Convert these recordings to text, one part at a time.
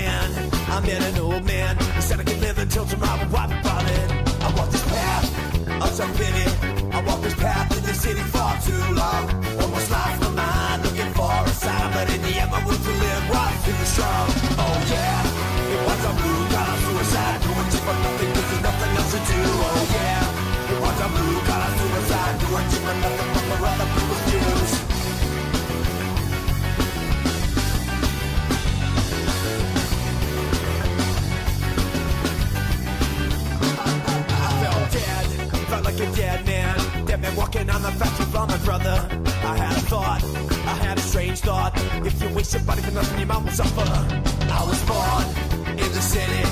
man. I met an old man who said I could live until tomorrow. What about it? I walk this path of self-pity. I walk this path in the city far too long. Almost lost my mind looking for a sign, but in the end my will to live was too strong. Oh yeah, it was a blue-collar suicide, doing shit for nothing 'cause there's nothing else to do. Oh yeah, it was a blue-collar suicide, doing shit for nothing but for other people's views. Felt like a dead man walking on the factory floor, my brother. I had a thought, I had a strange thought. If you waste your body for nothing, your mouth will suffer. I was born in the city,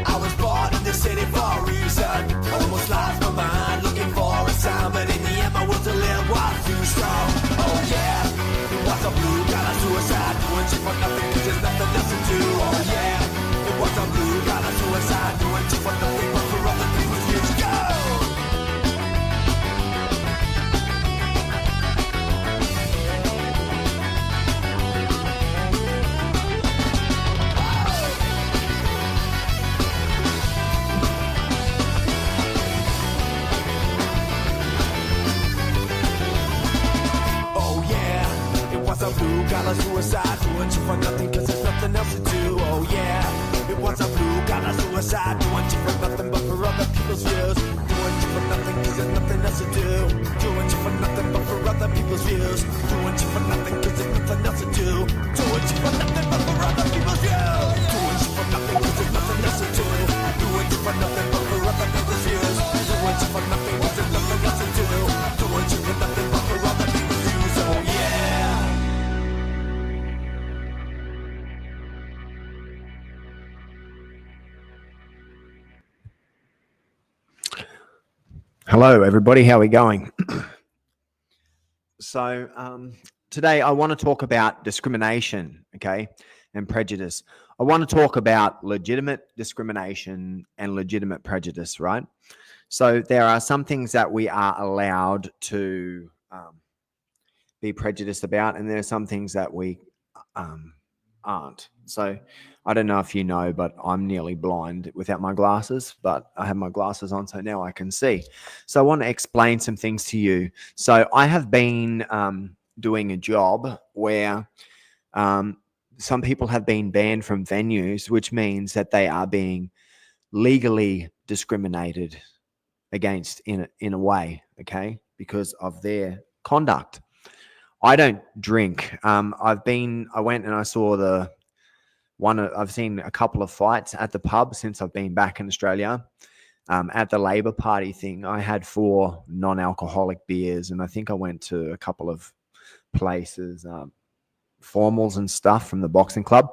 I was born in the city for a reason. Almost lost my mind, looking for a sign, but in the end my will to live was too strong. Oh yeah, it was a blue-collar suicide, doing shit for nothing 'cause there's nothing else to do. Oh yeah, it was a blue-collar suicide, doing shit for nothing but for other people's views. Go! A blue-collar suicide, doing shit for nothing 'cause there's nothing else to do. Oh yeah, it was a blue-collar suicide, doing shit for nothing but for other people's views. Doing shit for nothing 'cause there's nothing else to do. Doing shit for nothing but for other people's views. Doing shit for nothing 'cause there's nothing else to do. Doing shit for nothing but for other people's views. Doing shit for nothing 'cause there's nothing else to do. Doing shit for nothing but for other people's views. Doing shit for nothing 'cause there's nothing else to do. Doing shit for nothing but for other people's views. Oh yeah. Hello, everybody. How are we going? So today I want to talk about discrimination, okay, and prejudice. I want to talk about legitimate discrimination and legitimate prejudice, right? So there are some things that we are allowed to be prejudiced about, and there are some things that we aren't. So I don't know if you know, but I'm nearly blind without my glasses, but I have my glasses on, so now I can see. So I want to explain some things to you. So I have been doing a job where some people have been banned from venues, which means that they are being legally discriminated against in a way, okay, because of their conduct. I don't drink. I went and I saw I've seen a couple of fights at the pub since I've been back in Australia. At the Labor Party thing, I had 4 non-alcoholic beers, and I think I went to a couple of places, formals and stuff from the boxing club.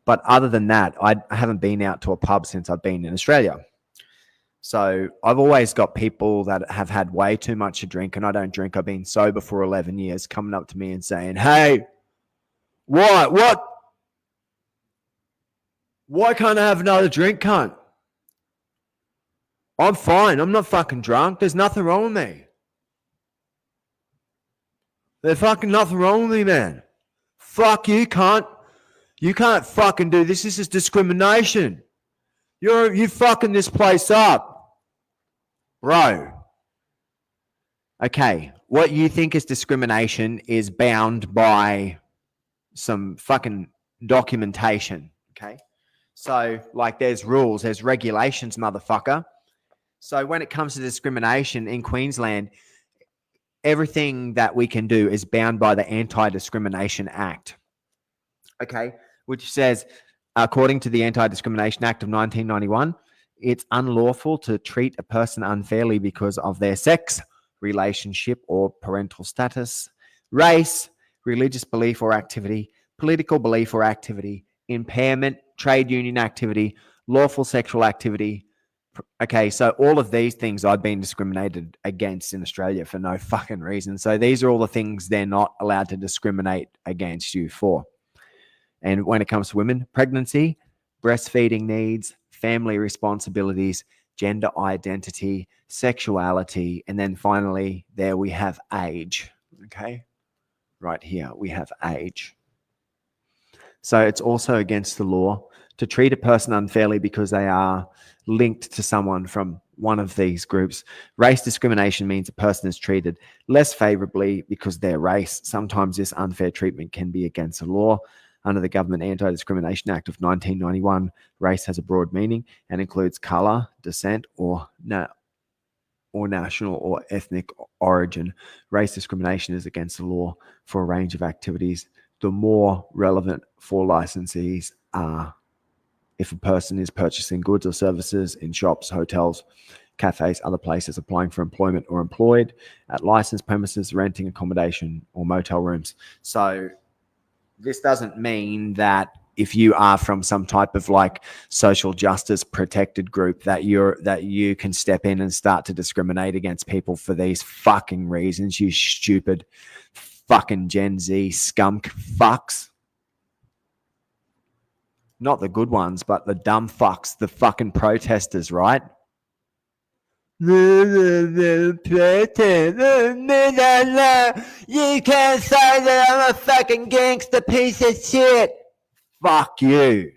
But other than that, I haven't been out to a pub since I've been in Australia. So I've always got people that have had way too much to drink, and I don't drink. I've been sober for 11 years, coming up to me and saying, "Hey, what? Why can't I have another drink, cunt? I'm fine. I'm not fucking drunk. There's nothing wrong with me. There's fucking nothing wrong with me, man. Fuck you, cunt. You can't fucking do this. This is discrimination. You fucking this place up. Bro." Okay, what you think is discrimination is bound by some fucking documentation, okay? So, like, there's rules, there's regulations, motherfucker. So when it comes to discrimination in Queensland, everything that we can do is bound by the Anti-Discrimination Act, okay? Which says, according to the Anti-Discrimination Act of 1991, it's unlawful to treat a person unfairly because of their sex, relationship or parental status, race, religious belief or activity, political belief or activity, impairment, trade union activity, lawful sexual activity. Okay, so all of these things I've been discriminated against in Australia for no fucking reason. So these are all the things they're not allowed to discriminate against you for. And when it comes to women, pregnancy, breastfeeding needs, family responsibilities, gender identity, sexuality, and then finally there we have age, okay? Right here we have age. So it's also against the law to treat a person unfairly because they are linked to someone from one of these groups. Race discrimination means a person is treated less favorably because of their race. Sometimes this unfair treatment can be against the law. Under the Government Anti-Discrimination Act of 1991, race has a broad meaning and includes color, descent, or national or ethnic origin. Race discrimination is against the law for a range of activities. The more relevant for licensees are if a person is purchasing goods or services in shops, hotels, cafes, other places, applying for employment or employed at licensed premises, renting accommodation or motel rooms. So this doesn't mean that if you are from some type of like social justice protected group that you can step in and start to discriminate against people for these fucking reasons, you stupid fucking Gen Z skunk fucks. Not the good ones, but the dumb fucks, the fucking protesters, right? You can't say that I'm a fucking gangster piece of shit. Fuck you.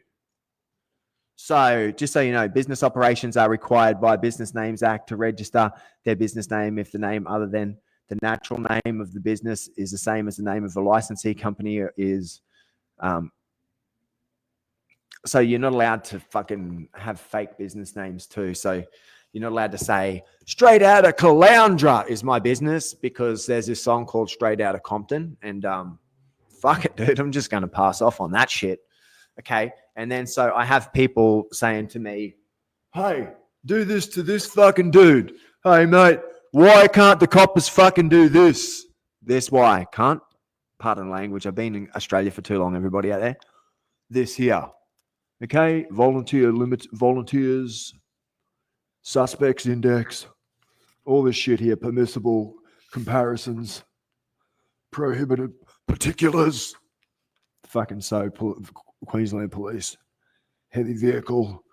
So just so you know, business operations are required by Business Names Act to register their business name if the name other than the natural name of the business is the same as the name of the licensee company is. So you're not allowed to fucking have fake business names too. So you're not allowed to say Straight Outta Caloundra is my business because there's this song called Straight Outta Compton, and fuck it, dude. I'm just going to pass off on that shit. Okay. And then so I have people saying to me, hey, do this to this fucking dude. Hey, mate, why can't the coppers fucking do this? This why? Can't? Pardon language. I've been in Australia for too long, everybody out there. This here. Okay. Volunteers, suspects index, all this shit here, permissible comparisons, prohibited particulars. Fucking Queensland Police, heavy vehicle,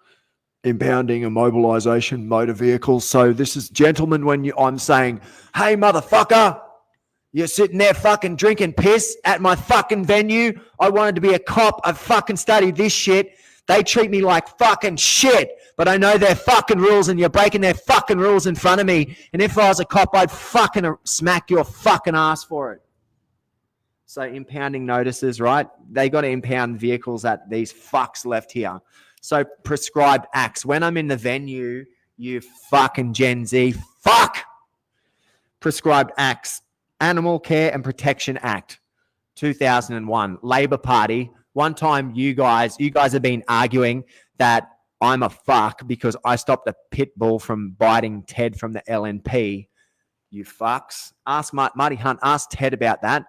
impounding, immobilization, motor vehicles. So this is, gentlemen, when I'm saying, hey, motherfucker, you're sitting there fucking drinking piss at my fucking venue. I wanted to be a cop. I fucking studied this shit. They treat me like fucking shit, but I know their fucking rules and you're breaking their fucking rules in front of me. And if I was a cop, I'd fucking smack your fucking ass for it. So impounding notices, right? They got to impound vehicles that these fucks left here. So prescribed acts. When I'm in the venue, you fucking Gen Z, fuck! Prescribed acts. Animal Care and Protection Act, 2001. Labor Party. One time you guys have been arguing that I'm a fuck because I stopped a pit bull from biting Ted from the LNP. You fucks. Ask Marty Hunt, ask Ted about that.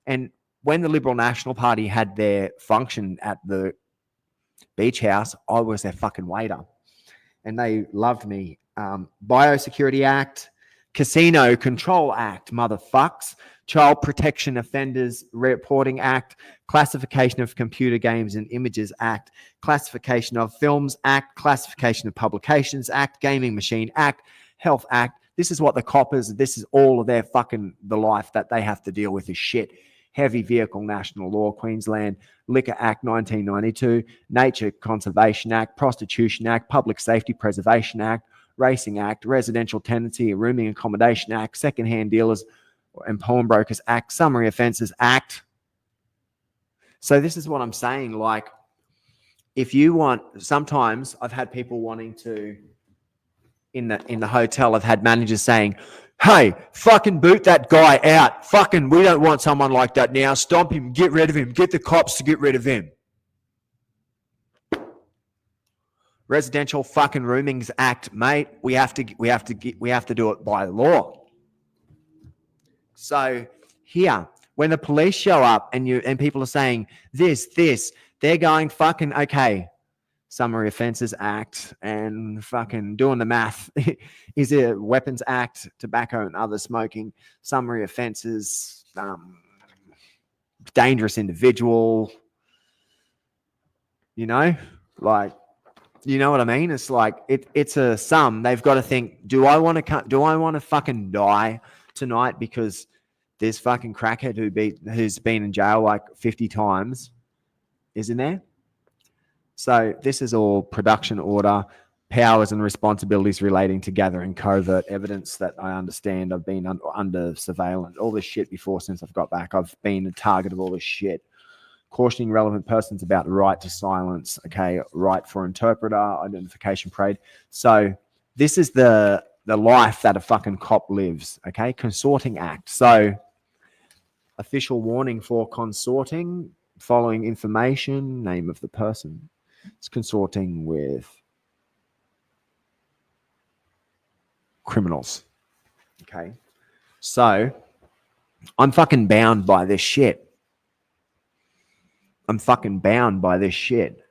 And when the Liberal National Party had their function at the beach house, I was their fucking waiter. And they loved me. Biosecurity Act, Casino Control Act, motherfucks. Child Protection Offenders Reporting Act, Classification of Computer Games and Images Act, Classification of Films Act, Classification of Publications Act, Gaming Machine Act, Health Act. This is what the coppers, this is all of their fucking, the life that they have to deal with is shit. Heavy Vehicle National Law, Queensland, Liquor Act 1992, Nature Conservation Act, Prostitution Act, Public Safety Preservation Act, Racing Act, Residential Tenancy and Rooming Accommodation Act, Secondhand Dealers and Pawnbrokers Act, Summary Offences Act. So this is what I'm saying. Like, if you want, sometimes I've had people wanting to, in the hotel, I've had managers saying, hey, fucking boot that guy out. Fucking, we don't want someone like that now. Stomp him, get rid of him, get the cops to get rid of him. Residential fucking Roomings Act, mate. We have to do it by law. So here, when the police show up and people are saying this, they're going fucking okay. Summary Offences Act and fucking doing the math. Is it Weapons Act, tobacco and other smoking, summary offences, dangerous individual, you know, like, you know what I mean? It's like, it's a sum. They've got to think, do I want to fucking die tonight because this fucking crackhead who's been in jail like 50 times is in there? So this is all production order, powers and responsibilities relating to gathering covert evidence that I understand. I've been under surveillance, all this shit before since I've got back. I've been a target of all this shit. Cautioning relevant persons about the right to silence, okay, right for interpreter, identification parade. So this is the life that a fucking cop lives, okay? Consorting act. So official warning for consorting, following information, name of the person. It's consorting with criminals, okay? So I'm fucking bound by this shit. I'm fucking bound by this shit.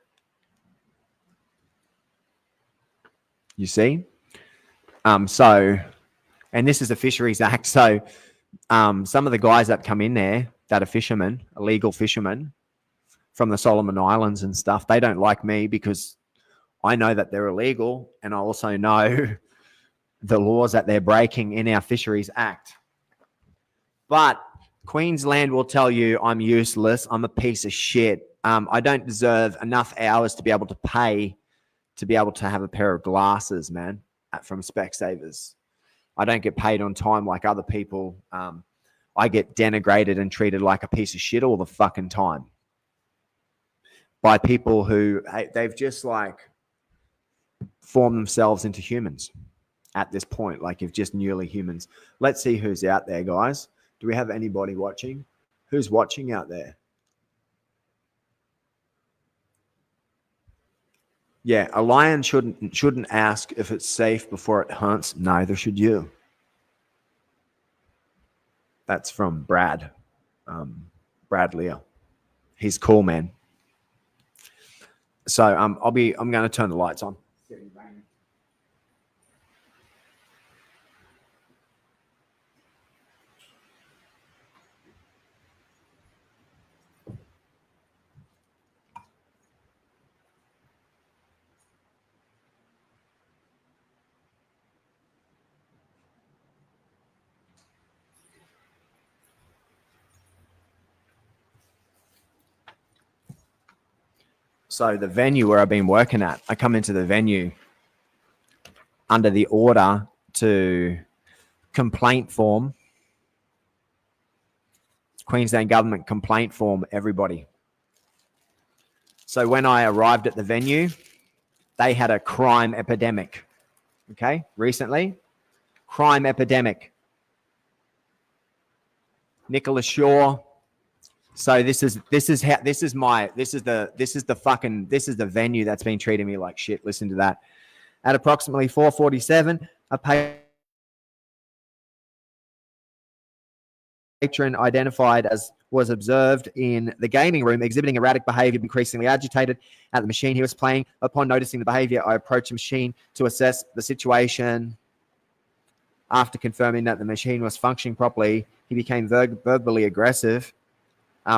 You see? So, and this is a fisheries act. So some of the guys that come in there that are fishermen, illegal fishermen from the Solomon Islands and stuff, they don't like me because I know that they're illegal, and I also know the laws that they're breaking in our Fisheries Act. But Queensland will tell you I'm useless. I'm a piece of shit. I don't deserve enough hours to be able to pay to be able to have a pair of glasses, man, from Specsavers. I don't get paid on time like other people. I get denigrated and treated like a piece of shit all the fucking time by people who they've just like formed themselves into humans at this point. Like you've just newly humans. Let's see who's out there, guys. Do we have anybody watching? Who's watching out there? Yeah, a lion shouldn't ask if it's safe before it hunts. Neither should you. That's from Brad. Brad Lear. He's cool, man. So I'm going to turn the lights on. So the venue where I've been working at, I come into the venue under the order to complaint form, Queensland government complaint form, everybody. So when I arrived at the venue, they had a crime epidemic. Okay, recently, crime epidemic. Nicholas Shaw. So this is the venue that's been treating me like shit. Listen to that. At approximately 4:47, a patron identified as was observed in the gaming room exhibiting erratic behavior, increasingly agitated at the machine he was playing. Upon noticing the behavior, I approached the machine to assess the situation. After confirming that the machine was functioning properly, he became verbally aggressive,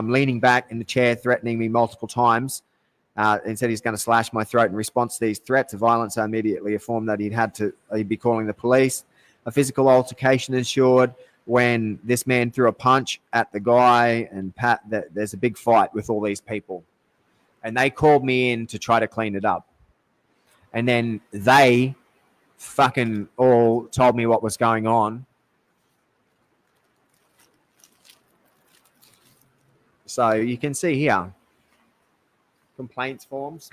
leaning back in the chair, threatening me multiple times, and said he's going to slash my throat. In response to these threats of violence, I immediately informed that he'd be calling the police. A physical altercation ensued when this man threw a punch at the guy, and there's a big fight with all these people. And they called me in to try to clean it up. And then they fucking all told me what was going on. So you can see here, complaints forms.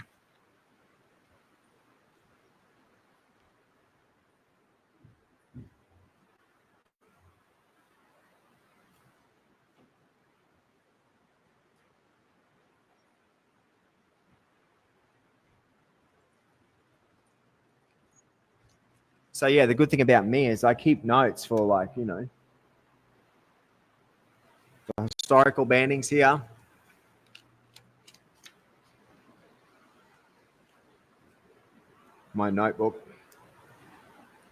So yeah, the good thing about me is I keep notes for historical bandings here. My notebook.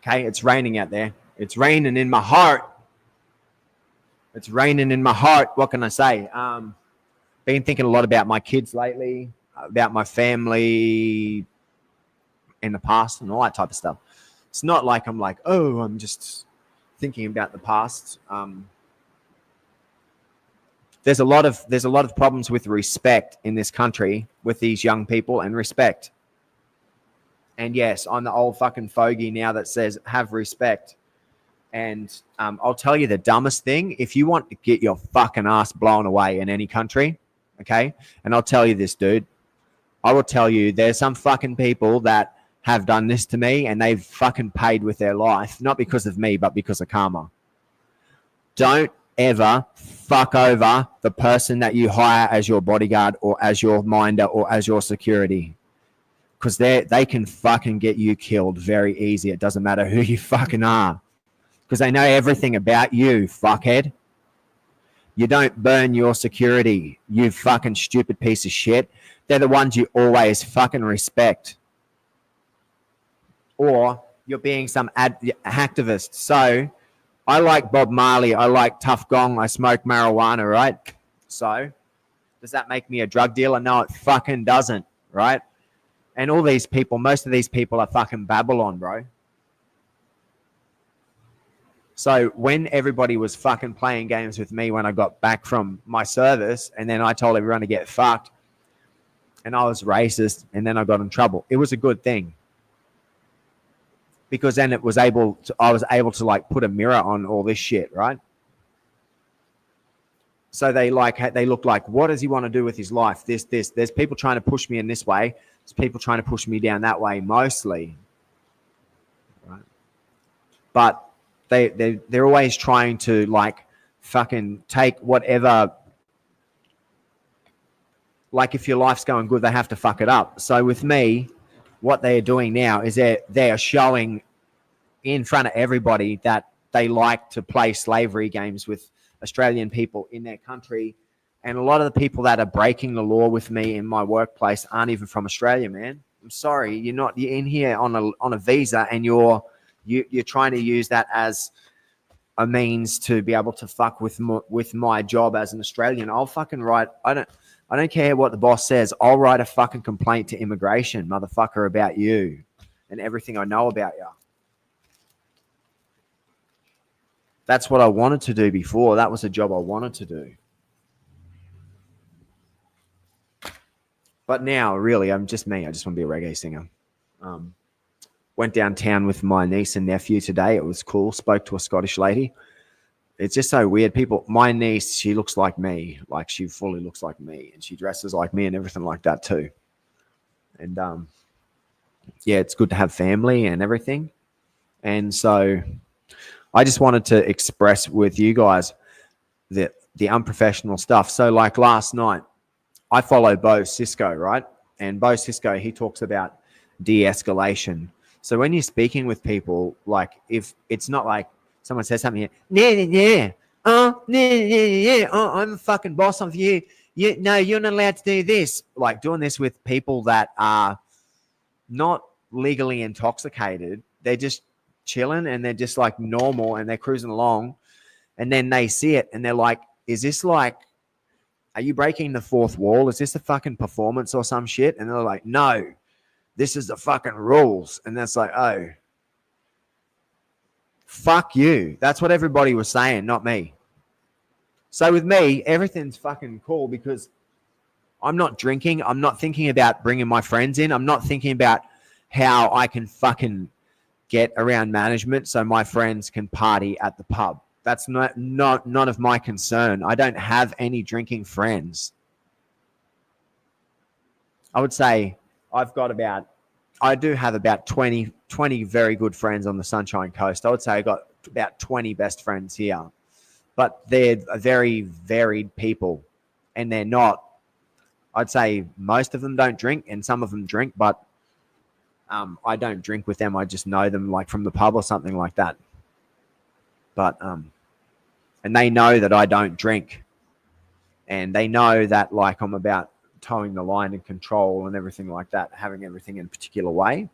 Okay, it's raining out there. It's raining in my heart. It's raining in my heart. What can I say? Been thinking a lot about my kids lately, about my family in the past and all that type of stuff. It's not like I'm like, oh, I'm just thinking about the past. there's a lot of problems with respect in this country with these young people and respect. And yes, I'm the old fucking fogey now that says have respect. And I'll tell you the dumbest thing. If you want to get your fucking ass blown away in any country, okay? And I'll tell you this, dude. I will tell you there's some fucking people that have done this to me and they've fucking paid with their life. Not because of me, but because of karma. Don't ever fuck over the person that you hire as your bodyguard or as your minder or as your security. Because they can fucking get you killed very easy. It doesn't matter who you fucking are. Because they know everything about you, fuckhead. You don't burn your security, you fucking stupid piece of shit. They're the ones you always fucking respect. Or you're being some hacktivist. So I like Bob Marley. I like Tough Gong. I smoke marijuana, right? So does that make me a drug dealer? No, it fucking doesn't, right? And all these people, most of these people are fucking Babylon, bro. So when everybody was fucking playing games with me when I got back from my service, and then I told everyone to get fucked, and I was racist, and then I got in trouble, it was a good thing. Because then I was able to like put a mirror on all this shit, right? So they look like, what does he want to do with his life? This. There's people trying to push me in this way. There's people trying to push me down that way, mostly. Right? But they're always trying to like fucking take whatever. Like if your life's going good, they have to fuck it up. So with me, what they're doing now is they're showing in front of everybody that they like to play slavery games with Australian people in their country. And a lot of the people that are breaking the law with me in my workplace aren't even from Australia, man. I'm sorry, you're in here on a visa, and you're trying to use that as a means to be able to fuck with my job as an Australian. I'll fucking write. I don't care what the boss says. I'll write a fucking complaint to immigration, motherfucker, about you and everything I know about you. That's what I wanted to do before. That was a job I wanted to do. But now, really, I'm just me. I just want to be a reggae singer. Went downtown with my niece and nephew today. It was cool. Spoke to a Scottish lady. It's just so weird. My niece, she looks like me. Like she fully looks like me. And she dresses like me and everything like that too. And yeah, it's good to have family and everything. And so I just wanted to express with you guys the unprofessional stuff. So like last night, I follow Bo Cisco, right? And Bo Cisco, he talks about de-escalation. So when you're speaking with people, like if it's not like someone says something, I'm a fucking boss of you. No, you're not allowed to do this. Like doing this with people that are not legally intoxicated. They're just chilling and they're just like normal and they're cruising along. And then they see it and they're like, is this like, are you breaking the fourth wall? Is this a fucking performance or some shit? And they're like, no, this is the fucking rules. And that's like, oh, fuck you. That's what everybody was saying, not me. So with me, everything's fucking cool because I'm not drinking. I'm not thinking about bringing my friends in. I'm not thinking about how I can fucking get around management so my friends can party at the pub. That's none of my concern. I don't have any drinking friends. I would say I do have about 20 very good friends on the Sunshine Coast. I would say I got about 20 best friends here. But they're very varied people. And they're not, I'd say most of them don't drink and some of them drink, but I don't drink with them. I just know them like from the pub or something like that. But, and they know that I don't drink. And they know that like I'm about towing the line and control and everything like that, having everything in a particular way.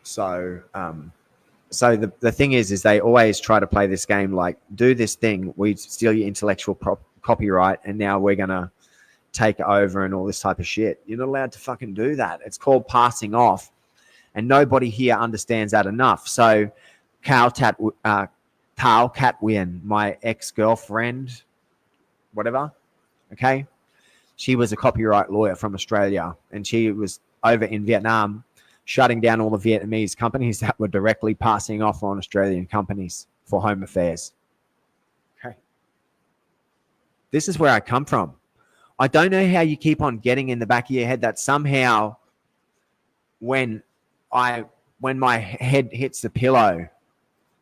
So, so the thing is they always try to play this game like, do this thing, we steal your intellectual copyright, and now we're going to take over and all this type of shit. You're not allowed to fucking do that. It's called passing off. And nobody here understands that enough. So Caltat Tao Cat Wien, my ex-girlfriend, whatever. Okay. She was a copyright lawyer from Australia, and she was over in Vietnam shutting down all the Vietnamese companies that were directly passing off on Australian companies for home affairs. Okay. This is where I come from. I don't know how you keep on getting in the back of your head that somehow when my head hits the pillow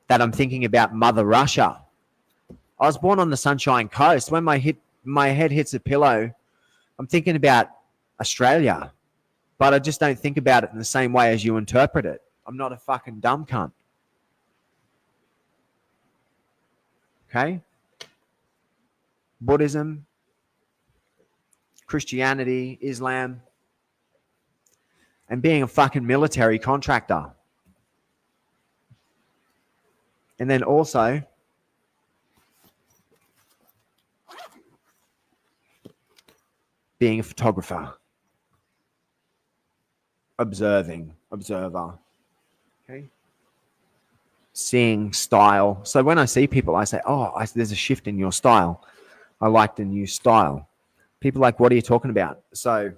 that I'm thinking about Mother Russia. I was born on the Sunshine Coast. When my head hits the pillow, I'm thinking about Australia, but I just don't think about it in the same way as you interpret it. I'm not a fucking dumb cunt. Okay? Buddhism, Christianity, Islam, and being a fucking military contractor. And then also being a photographer. Observer. Okay. Seeing style. So when I see people, I say, there's a shift in your style. I like the new style. People are like, what are you talking about? So,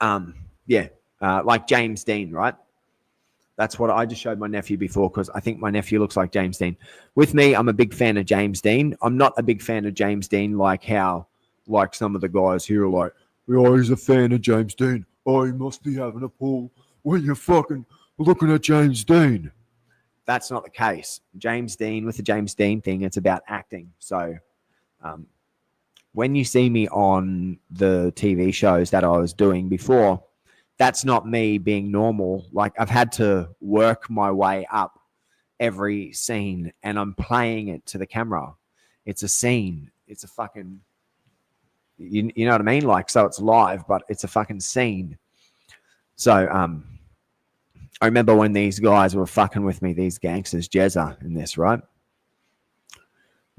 like James Dean, right? That's what I just showed my nephew before because I think my nephew looks like James Dean. With me, I'm a big fan of James Dean. I'm not a big fan of James Dean like some of the guys here are like, oh, he's a fan of James Dean. Oh, he must be having a pull when you're fucking looking at James Dean. That's not the case. James Dean, with the James Dean thing, it's about acting. So when you see me on the TV shows that I was doing before, that's not me being normal. Like I've had to work my way up every scene and I'm playing it to the camera. It's a scene. It's a fucking, you know what I mean? Like, so it's live, but it's a fucking scene. So, I remember when these guys were fucking with me, these gangsters, Jezza in this, right?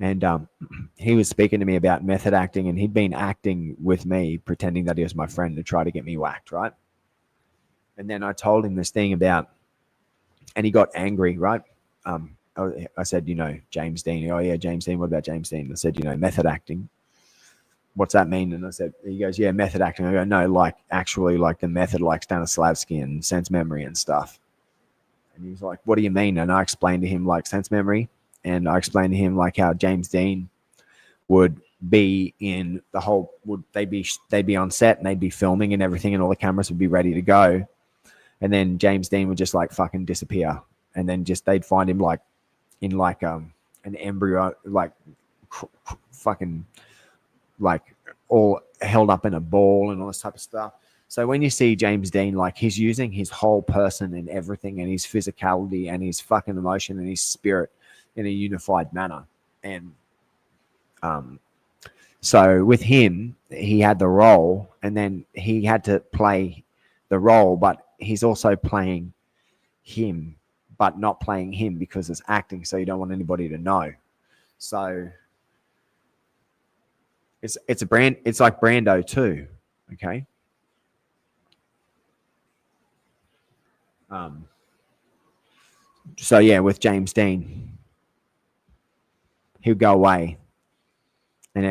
And he was speaking to me about method acting and he'd been acting with me, pretending that he was my friend to try to get me whacked, right? And then I told him this thing about, and he got angry, right? I said, James Dean. Oh, yeah, James Dean. What about James Dean? I said, method acting. What's that mean? And I said, he goes, yeah, method acting. I go, no, like actually like the method like Stanislavski and sense memory and stuff. And he's like, what do you mean? And I explained to him like sense memory. And I explained to him like how James Dean would be in the whole, they'd be on set and they'd be filming and everything and all the cameras would be ready to go. And then James Dean would just like fucking disappear. And then just, they'd find him like in like an embryo, like fucking like all held up in a ball and all this type of stuff. So when you see James Dean, like he's using his whole person and everything and his physicality and his fucking emotion and his spirit in a unified manner. And so with him, he had the role and then he had to play the role, but he's also playing him, but not playing him because it's acting. So you don't want anybody to know. So it's a brand. It's like Brando too. Okay. So yeah, with James Dean, he'd go away. And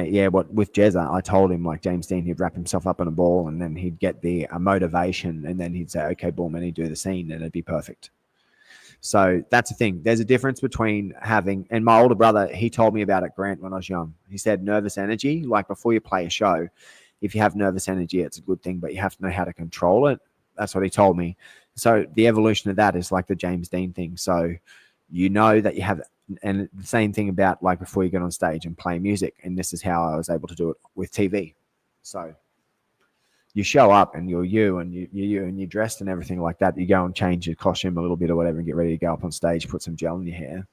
with Jezza, I told him like James Dean, he'd wrap himself up in a ball and then he'd get the motivation and then he'd say, okay, boom, and he'd do the scene and it'd be perfect. So that's the thing. There's a difference between having, and my older brother, he told me about it, Grant, when I was young. He said nervous energy, like before you play a show, if you have nervous energy, it's a good thing, but you have to know how to control it. That's what he told me. So the evolution of that is like the James Dean thing. So you know that you have, and the same thing about like before you get on stage and play music. And this is how I was able to do it with TV. So you show up and you're you and you're dressed and everything like that. You go and change your costume a little bit or whatever and get ready to go up on stage, put some gel in your hair.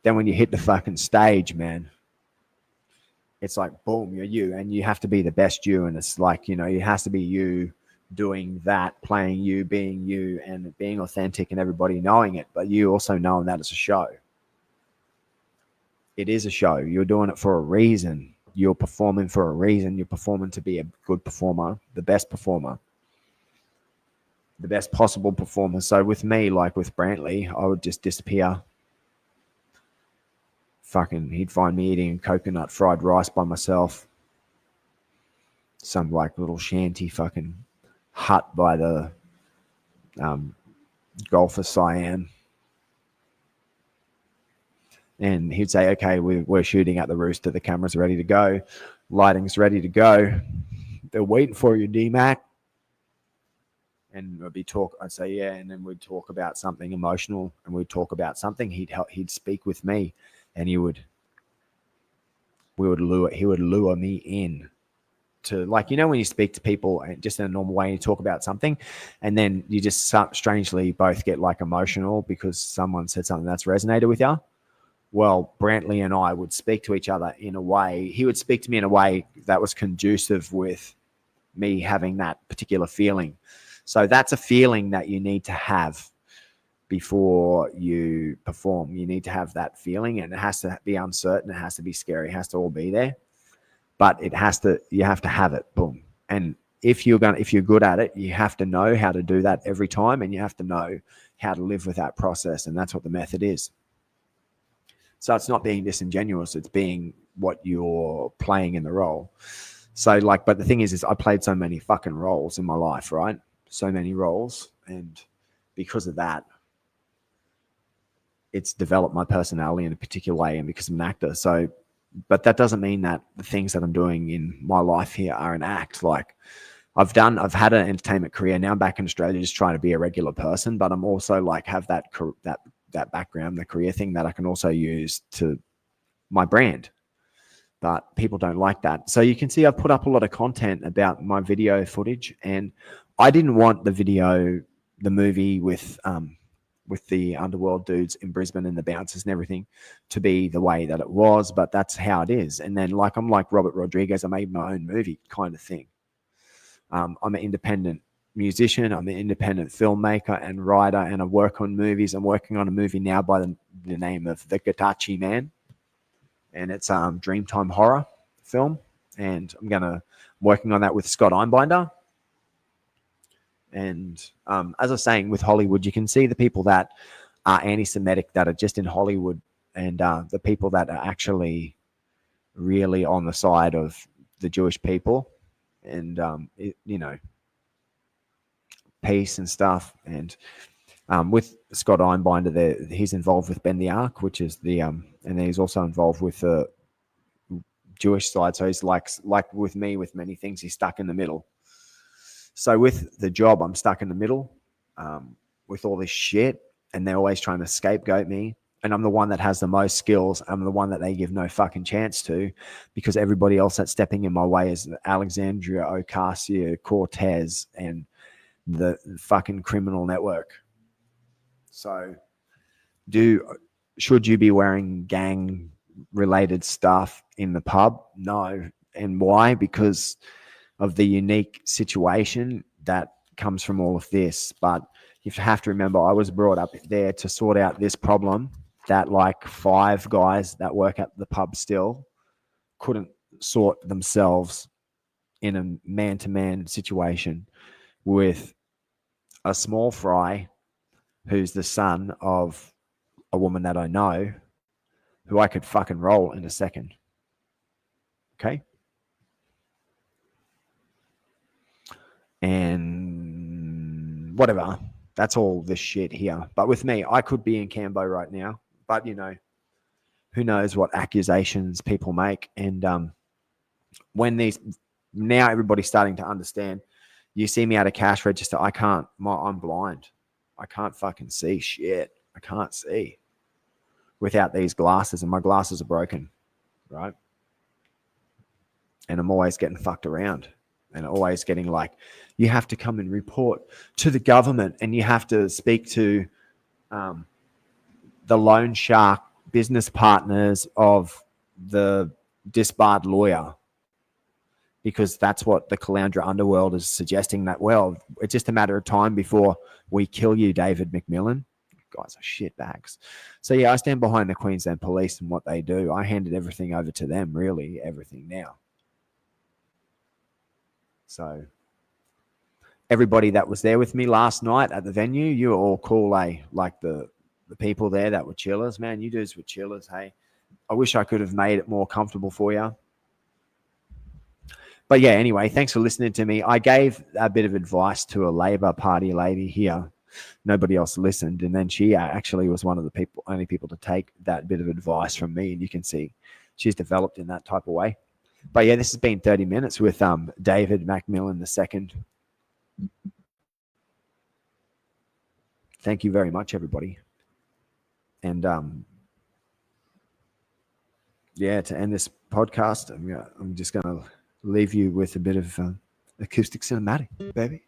Then when you hit the fucking stage, man, it's like, boom, you're you and you have to be the best you. And it's like, it has to be you doing that, playing you, being you and being authentic and everybody knowing it. But you also knowing that it's a show. It is a show. You're doing it for a reason. You're performing for a reason. You're performing to be a good performer, the best possible performer. So with me, like with Brantley, I would just disappear. he'd find me eating coconut fried rice by myself. Some like little shanty fucking hut by the Gulf of Siam. And he'd say, okay, we're shooting at the Rooster. The camera's ready to go. Lighting's ready to go. They're waiting for you, D-Mac. And I'd say, yeah. And then we'd talk about something emotional, and we'd talk about something. He'd speak with me, and he would lure me in to, like, when you speak to people just in a normal way and you talk about something, and then you just strangely both get like emotional because someone said something that's resonated with you. Well, Brantley and I would speak to each other in a way. He would speak to me in a way that was conducive with me having that particular feeling. So that's a feeling that you need to have before you perform. You need to have that feeling, and it has to be uncertain. It has to be scary. It has to all be there, but you have to have it. Boom. And if you're good at it, you have to know how to do that every time, and you have to know how to live with that process. And that's what the method is. So it's not being disingenuous. It's being what you're playing in the role. So but the thing is I played so many fucking roles in my life, right? So many roles. And because of that, it's developed my personality in a particular way, and because I'm an actor. So, but that doesn't mean that the things that I'm doing in my life here are an act. Like I've had an entertainment career. Now I'm back in Australia just trying to be a regular person, but I'm also like have that background, the career thing that I can also use to my brand. But people don't like that. So you can see I've put up a lot of content about my video footage, and I didn't want the movie with the underworld dudes in Brisbane and the bouncers and everything to be the way that it was, but that's how it is. And then I'm like Robert Rodriguez, I made my own movie kind of thing. I'm an independent musician. I'm an independent filmmaker and writer, and I work on movies. I'm working on a movie now by the name of The Gatachi Man, and it's Dreamtime horror film. And I'm working on that with Scott Einbinder. And as I was saying, with Hollywood, you can see the people that are anti-Semitic that are just in Hollywood, and the people that are actually really on the side of the Jewish people, and peace and stuff. And with Scott Einbinder, he's involved with Ben the Ark, which is and then he's also involved with the Jewish side. So he's like with me, with many things, he's stuck in the middle. So with the job, I'm stuck in the middle with all this shit, and they're always trying to scapegoat me. And I'm the one that has the most skills. I'm the one that they give no fucking chance to, because everybody else that's stepping in my way is Alexandria Ocasio-Cortez and the fucking criminal network. So should you be wearing gang related stuff in the pub? No. And why? Because of the unique situation that comes from all of this. But you have to remember, I was brought up there to sort out this problem that like 5 guys that work at the pub still couldn't sort themselves in a man-to-man situation with a small fry who's the son of a woman that I know, who I could fucking roll in a second. Okay? And whatever. That's all this shit here. But with me, I could be in Cambo right now. But, who knows what accusations people make. And now everybody's starting to understand. You see me at a cash register, I'm blind. I can't fucking see shit. I can't see without these glasses, and my glasses are broken, right? And I'm always getting fucked around, and always getting like, you have to come and report to the government, and you have to speak to the loan shark business partners of the disbarred lawyer, because that's what the Caloundra underworld is suggesting, that, well, it's just a matter of time before we kill you, David MacMillan. Guys are shitbags. So yeah, I stand behind the Queensland Police and what they do. I handed everything over to them, really, everything now. So everybody that was there with me last night at the venue, you were all cool, eh? Like the people there that were chillers, man. You dudes were chillers, hey? I wish I could have made it more comfortable for you. But yeah, anyway, thanks for listening to me. I gave a bit of advice to a Labor Party lady here. Nobody else listened. And then she actually was one of the only people to take that bit of advice from me. And you can see she's developed in that type of way. But yeah, this has been 30 minutes with David MacMillan II. Thank you very much, everybody. And yeah, to end this podcast, I'm just going to leave you with a bit of acoustic cinematic, baby.